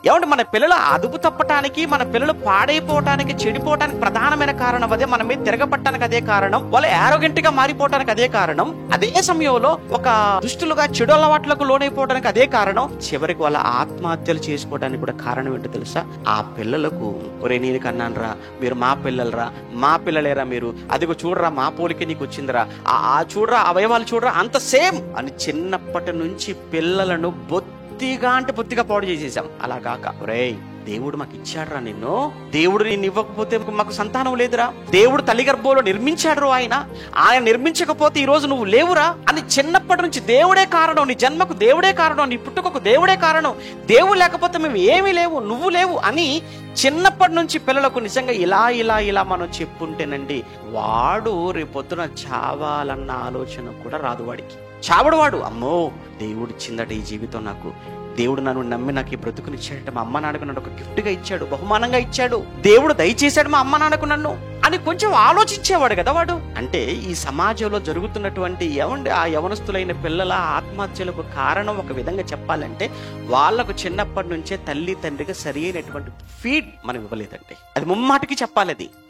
ఏమంటే మన పిల్లలు అదుపు తప్పటానికి, మన పిల్లలు పాడైపోవటానికి, చెడిపోవటానికి ప్రధానమైన కారణం అదే. మన మీద తిరగబట్టడానికి అదే కారణం. వాళ్ళు యారోగెంట్ గా మారిపోవటానికి అదే కారణం. అదే సమయంలో ఒక దుష్టులుగా, చెడు అలవాట్లకు లోనైపోవడానికి అదే కారణం. చివరికి వాళ్ళ ఆత్మహత్యలు చేసుకోవడానికి కూడా కారణం ఏంటో తెలుసా? ఆ పిల్లలకు ఒరే నేను కన్నాను రా, మీరు మా పిల్లలరా, మా పిల్లలేరా మీరు, అదిగో చూడరా మా పోలిక నీకు వచ్చిందిరా, ఆ చూడరా అవయవాలు చూడరా, అంత సేమ్ అని చిన్నప్పటి నుంచి పిల్లలను బొత్తిగా అంటే బొత్తిగా పాడు చేసేసాం. అలా కాక రేయ్ దేవుడు మాకు ఇచ్చాడురా నిన్ను, దేవుడు నేను ఇవ్వకపోతే మాకు సంతానం లేదురా, దేవుడు తల్లి గర్భంలో నిర్మించాడు, ఆయన నిర్మించకపోతే ఈ రోజు నువ్వు లేవురా అని చిన్నప్పటి నుంచి దేవుడే కారణం, నీ జన్మకు దేవుడే కారణం, నీ పుట్టుకకు దేవుడే కారణం, దేవుడు లేకపోతే మేము ఏమీ లేవు, నువ్వు లేవు అని చిన్నప్పటి నుంచి పిల్లలకు నిజంగా ఇలా ఇలా ఇలా మనం చెప్పుంటేనండి, వాడు రేపొద్దున చావాలన్న ఆలోచన కూడా రాదు వాడికి. చావడు వాడు. అమ్మో దేవుడు ఇచ్చిందట ఈ జీవితం నాకు, దేవుడు నన్ను నమ్మి నాకు ఈ బ్రతుకునిచ్చాడట, మా అమ్మ నాన్నకు నన్ను ఒక గిఫ్ట్ గా ఇచ్చాడు, బహుమానంగా ఇచ్చాడు, దేవుడు దయచేశాడు మా అమ్మ నాన్నకు నన్ను అని కొంచెం ఆలోచించేవాడు కదా వాడు. అంటే ఈ సమాజంలో జరుగుతున్నటువంటి ఆ యవనస్తులైన పిల్లల ఆత్మహత్యలకు కారణం ఒక విధంగా చెప్పాలంటే వాళ్లకు చిన్నప్పటి నుంచే తల్లి తండ్రికి సరి అయినటువంటి ఫీడ్ మనం ఇవ్వలేదండి. అది ముమ్మాటికి చెప్పాలి. అది